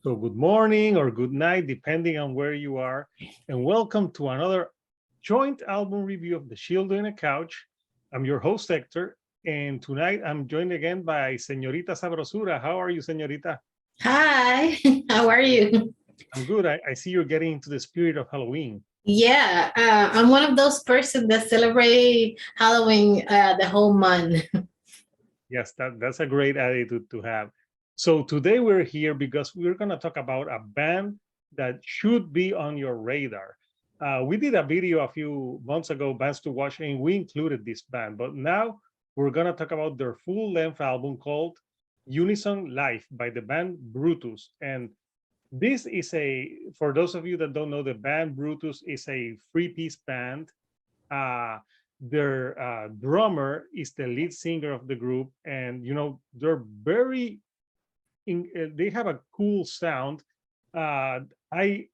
So good morning or good night, depending on where you are. And welcome to another joint album review of The Shield in a Couch. I'm your host, Hector. And tonight I'm joined again by Senorita Sabrosura. How are you, Senorita? Hi, how are you? I'm good. I see you're getting into the spirit of Halloween. Yeah, I'm one of those persons that celebrate Halloween the whole month. Yes, that's a great attitude to have. So today we're here because we're going to talk about a band that should be on your radar. We did a video a few months ago, Bands to Watch, and we included this band. But now we're going to talk about their full-length album called Unison Life by the band Brutus. And this is for those of you that don't know, the band Brutus is a three-piece band. uh, their drummer is the lead singer of the group, and they're they have a cool sound. I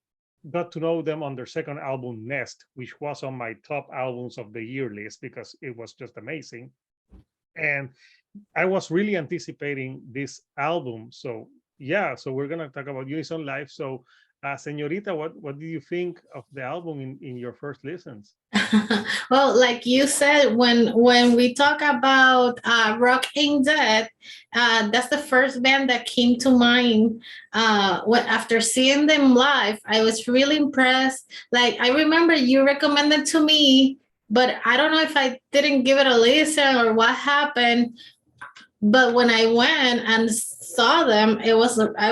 got to know them on their second album, Nest, which was on my top albums of the year list because it was just amazing. And I was really anticipating this album. So yeah, so we're gonna talk about Unison Life. So Senorita, what do you think of the album in your first listens? Well, like you said, when we talk about Rock Ain't Dead, that's the first band that came to mind. What after seeing them live, I was really impressed. Like I remember you recommended to me, but I don't know if I didn't give it a listen or what happened. But when I went and saw them, I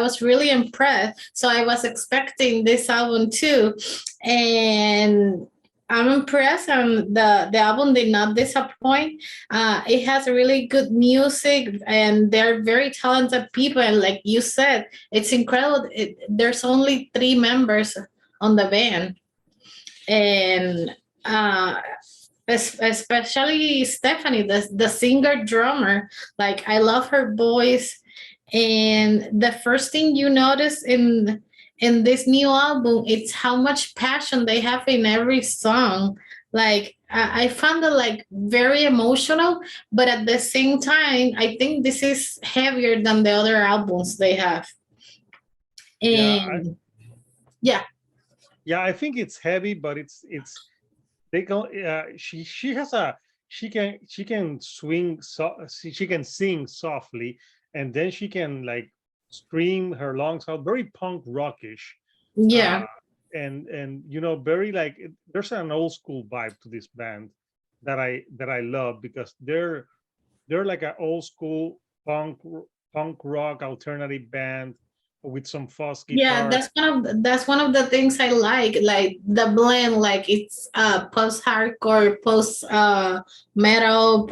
was really impressed. So I was expecting this album too, and I'm impressed. And the album did not disappoint. It has really good music, and they're very talented people. And like you said, it's incredible. There's only three members on the band, and especially Stephanie, the singer drummer. Like I love her voice, and the first thing you notice in this new album, it's how much passion they have in every song. Like I found it like very emotional, but at the same time, I think this is heavier than the other albums they have. Yeah, And yeah, yeah, I think it's heavy, but it's they go. She has a she can swing, so she can sing softly, and then she can like scream her lungs out, very punk rockish, uh, yeah. and very like there's an old school vibe to this band that I love because they're like an old school punk rock alternative band with some fuzz Yeah, guitar. that's one of the things I like the blend, like it's post hardcore, post metal,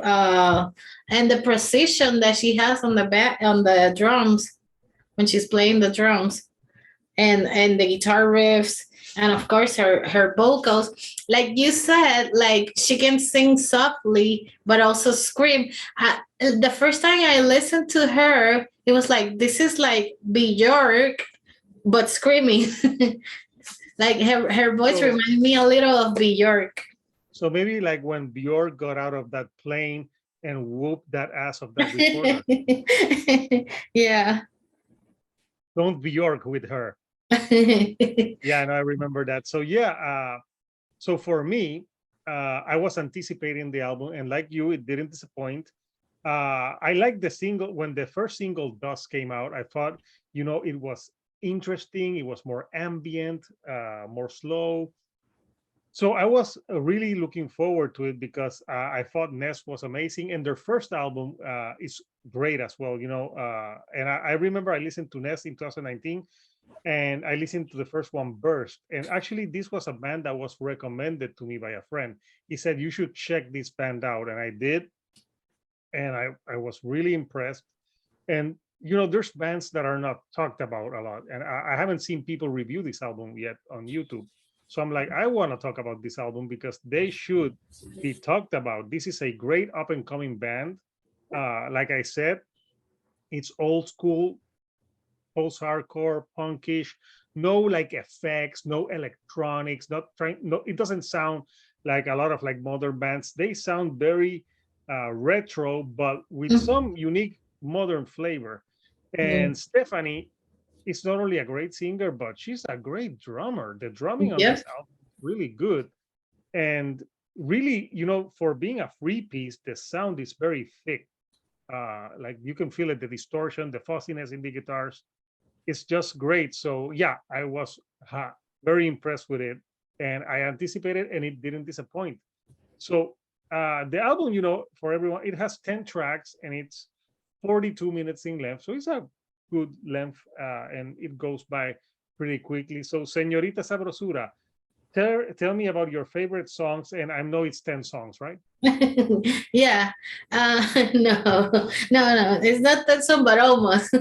and the precision that she has on the back on the drums when she's playing the drums, and the guitar riffs, and of course her vocals. Like you said, like she can sing softly but also scream. The first time I listened to her, it was like this is like Bjork but screaming. Like her voice So reminded me a little of Bjork. So maybe like when Bjork got out of that plane and whooped that ass of that reporter. Yeah. Don't Bjork with her. Yeah, and I remember that. So yeah, so for me, I was anticipating the album, and like you, it didn't disappoint. I liked the single when the first single Dust came out. I thought, it was interesting. It was more ambient, more slow. So I was really looking forward to it because I thought Nest was amazing, and their first album is great as well. And I remember I listened to Nest in 2019, and I listened to the first one, Burst. And actually, this was a band that was recommended to me by a friend. He said you should check this band out, and I did, and I was really impressed. And there's bands that are not talked about a lot, and I haven't seen people review this album yet on YouTube. So I'm like, I want to talk about this album because they should be talked about. This is a great up and coming band. Like I said, it's old school, post hardcore, punkish, no like effects, no electronics, not trying. No, it doesn't sound like a lot of like modern bands. They sound very retro, but with some unique modern flavor. And Stephanie, is not only a great singer, but she's a great drummer. The drumming on Yep. this album is really good. And really, for being a free piece, the sound is very thick. Like you can feel it, the distortion, the fuzziness in the guitars. It's just great. So yeah, I was very impressed with it, and I anticipated, and it didn't disappoint. So the album, for everyone, it has 10 tracks, and it's 42 minutes in length. So it's a good length, and it goes by pretty quickly. So, Senorita Sabrosura, tell me about your favorite songs, and I know it's 10 songs, right? Yeah. No, it's not that song, but almost.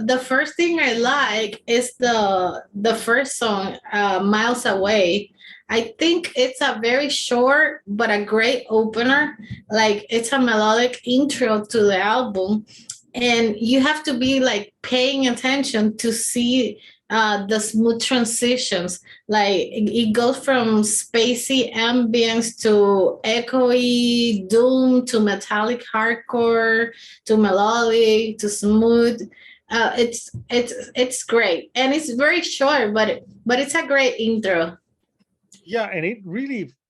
The first thing I like is the first song, Miles Away. I think it's a very short but a great opener. Like it's a melodic intro to the album, and you have to be like paying attention to see the smooth transitions. Like it goes from spacey ambience to echoey doom to metallic hardcore to melodic to smooth. It's great, and it's very short, but it's a great intro. Yeah, and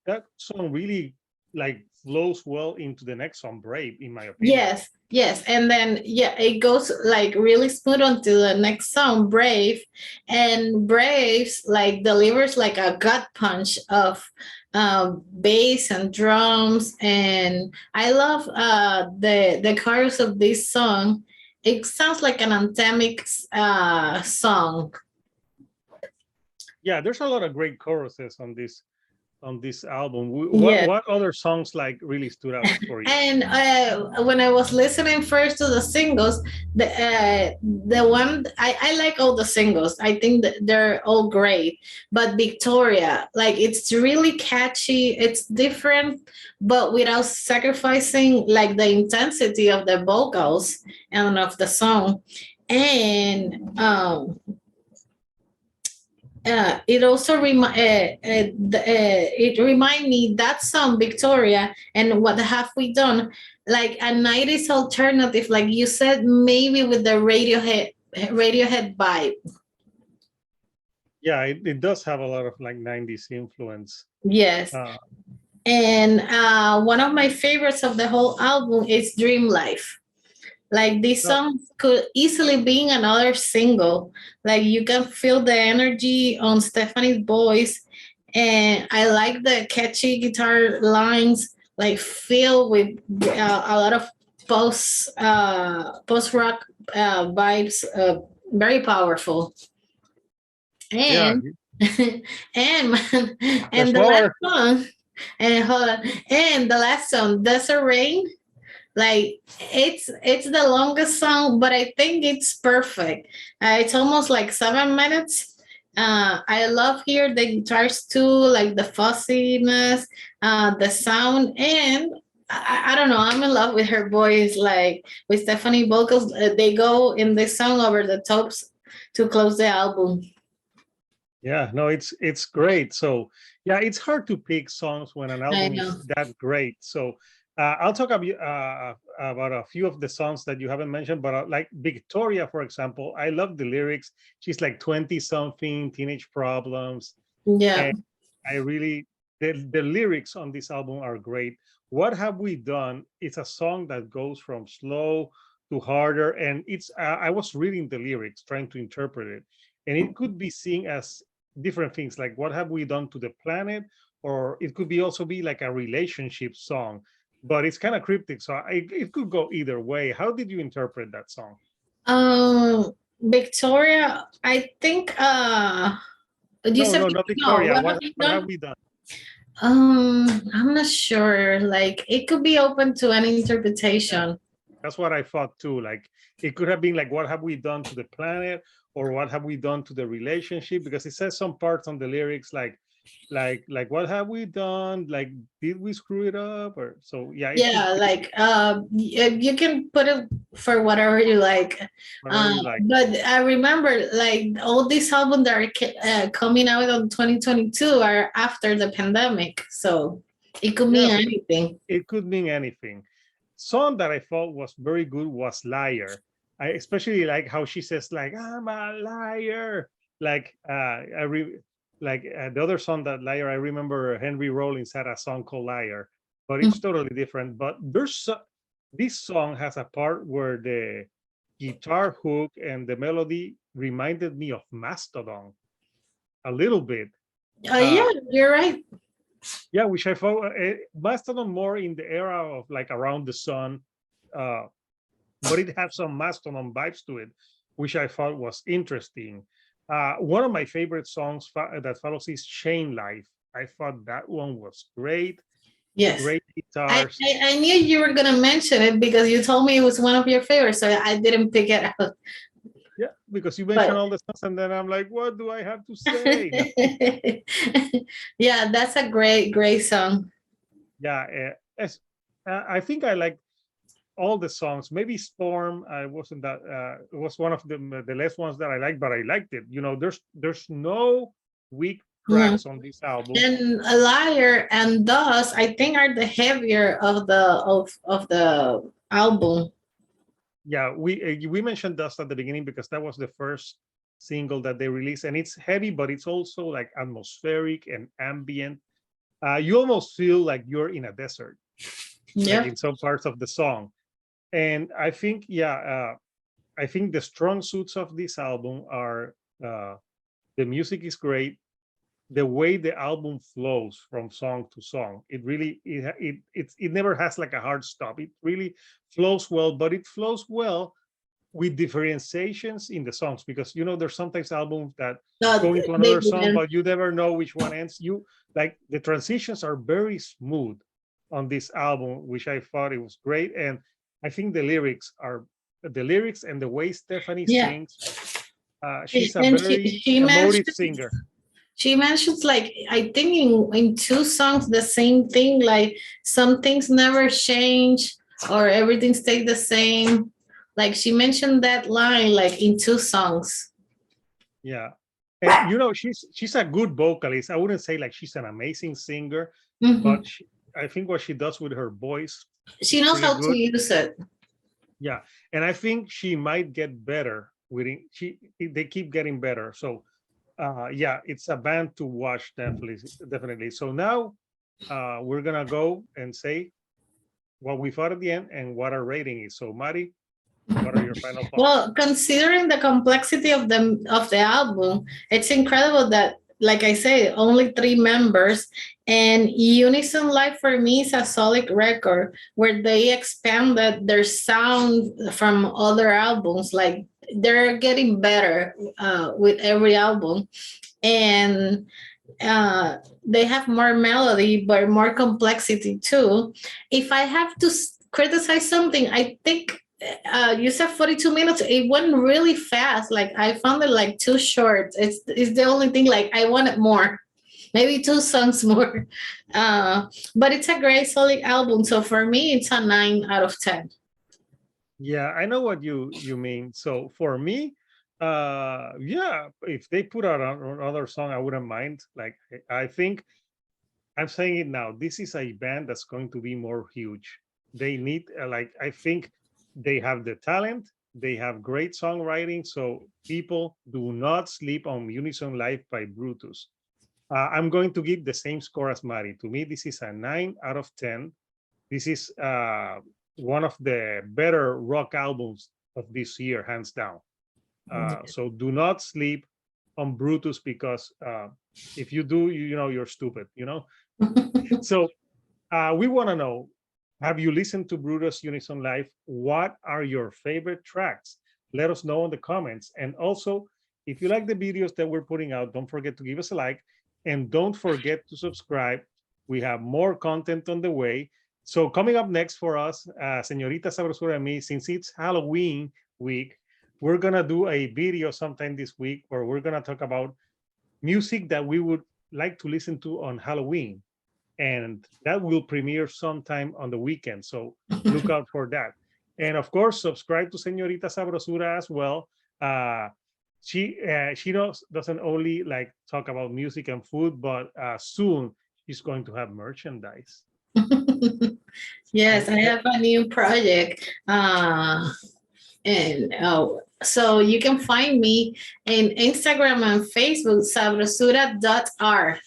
that song really like flows well into the next song, Brave, in my opinion. Yes, and then yeah, it goes like really smooth onto the next song, Brave, and Braves like delivers like a gut punch of bass and drums, and I love the chorus of this song. It sounds like an anthemic song. Yeah, there's a lot of great choruses on this album. What Yeah. what other songs like really stood out for you? And when I was listening first to the singles, the one I like all the singles. I think that they're all great. But Victoria, like it's really catchy. It's different, but without sacrificing like the intensity of the vocals and of the song. And it also it remind me that song Victoria and What Have We Done, like a 90s alternative, like you said, maybe with the Radiohead vibe. Yeah, it does have a lot of like 90s influence. Yes. uh And one of my favorites of the whole album is Dream Life. Like this no, song could easily be another single. Like you can feel the energy on Stephanie's voice, and I like the catchy guitar lines, like filled with a lot of post rock vibes. Very powerful. yeah, And and there's and the last more. song, and hold on, and the last song, Desert Rain, like it's the longest song, but I think it's perfect. It's almost like 7 minutes. I love here the guitars too, like the fuzziness, the sound, and I don't know, I'm in love with her voice. Like with Stephanie vocals, they go in this song over the tops to close the album. Yeah, no, it's great. So yeah, it's hard to pick songs when an I album is know. that great. So I'll talk about a few of the songs that you haven't mentioned, but like Victoria, for example, I love the lyrics. She's like 20 something, teenage problems, Yeah. and I really the lyrics on this album are great. What Have We Done? It's a song that goes from slow to harder, and it's I was reading the lyrics, trying to interpret it, and it could be seen as different things, like what have we done to the planet, or it could be also be like a relationship song, but it's kind of cryptic, so it could go either way. How did you interpret that song? Victoria, I think you No, said no, not no, Victoria. what what have you what done? have we done? I'm not sure. Like it could be open to any Yeah, interpretation. that's what I thought too. Like it could have been like what have we done to the planet, or what have we done to the relationship, because it says some parts on the lyrics like what have we done, like did we screw it up, or so yeah, it could Yeah, be like you can put it for whatever you like. whatever you like. But I remember like all these albums that are coming out on 2022 are after the pandemic, so it could Yeah, mean anything. it could mean anything. Song that I thought was very good was Liar. I especially like how she says like I'm a liar. Like the other song that liar, I remember Henry Rollins had a song called Liar, but it's totally different. But this song has a part where the guitar hook and the melody reminded me of Mastodon a little bit. Yeah, you're right. Yeah, which I thought Mastodon more in the era of like Around the Sun, uh, but it had some Mastodon vibes to it, which I thought was interesting. One of my favorite songs that follows is Chain Life. I thought that one was great. Yes. Great I, guitars. I, I knew you were gonna mention it because you told me it was one of your favorites, so I didn't pick it out. Yeah, because you mentioned But all the songs, and then I'm like, what do I have to say? No. yeah, that's a great song. Yeah, I think I like all the songs. Maybe Storm. I wasn't that. It was one of the last ones that I liked, but I liked it. You know, there's no weak No. tracks on this album. And a liar and thus I think are the heavier of the album. Yeah, we mentioned Dust at the beginning because that was the first single that they released, and it's heavy, but it's also like atmospheric and ambient. You almost feel like you're in a desert, like Yeah. in some parts of the song. And I think, yeah, I think the strong suits of this album are the music is great. The way the album flows from song to song, it really it never has like a hard stop. It really flows well, but it flows well with differentiations in the songs, because you know there's sometimes albums that No, go into they another song didn't. but you never know which one ends. You like the transitions are very smooth on this album, which I thought it was great. And I think the lyrics and the way Stephanie Yeah. sings, she's a And very emotive singer. she mentions like I think in two songs the same thing, like some things never change or everything stayed the same. Like she mentioned that line like in two songs. Yeah, and you know she's a good vocalist. I wouldn't say like she's an amazing singer, Mhm. but I think what she does with her voice She is knows pretty how to good. use it. Yeah, and I think she might get better with it. They keep getting better. So yeah, it's a band to watch, definitely. So now we're gonna go and say what we thought at the end and what our rating is. So Mari, what are your final thoughts? Well, considering the complexity of the album, it's incredible that, like I say, only three members, and Unison Life for me is a solid record where they expanded their sound from other albums. Like they're getting better with every album, and they have more melody but more complexity too. If I have to criticize something, I think you said 42 minutes. It went really fast. Like I found it like too short. It's the only thing. Like I wanted more, maybe two songs more. But it's a great solid album. So for me, it's a 9 out of 10. Yeah, I know what you mean. So for me, yeah, if they put out another song, I wouldn't mind. Like I think I'm saying it now. This is a band that's going to be more huge. They need like I think they have the talent. They have great songwriting. So people do not sleep on Unison Life by Brutus. I'm going to give the same score as Mari. To me, this is a 9 out of 10. This is one of the better rock albums of this year, hands down. So do not sleep on Brutus, because if you do, you know you're stupid. You know. So we want to know: have you listened to Brutus-Unison Live? What are your favorite tracks? Let us know in the comments. And also, if you like the videos that we're putting out, don't forget to give us a like, and don't forget to subscribe. We have more content on the way. So coming up next for us, Senorita Sabrosura and me, since it's Halloween week, we're gonna do a video sometime this week where we're gonna talk about music that we would like to listen to on Halloween, and that will premiere sometime on the weekend. So look out for that. And of course, subscribe to Senorita Sabrosura as well. She doesn't only like talk about music and food, but soon she's going to have merchandise. Yes, And I have a new project. And so you can find me in Instagram and Facebook, sabrosura.r.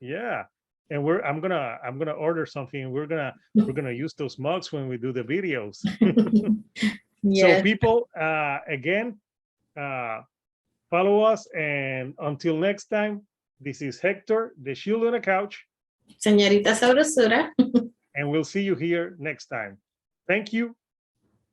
Yeah. And I'm gonna order something. We're gonna use those mugs when we do the videos. So Yes. people, again, follow us, and until next time, this is Hector, the shield on the couch, Señorita Sabrosura. and we'll see you here next time. Thank you.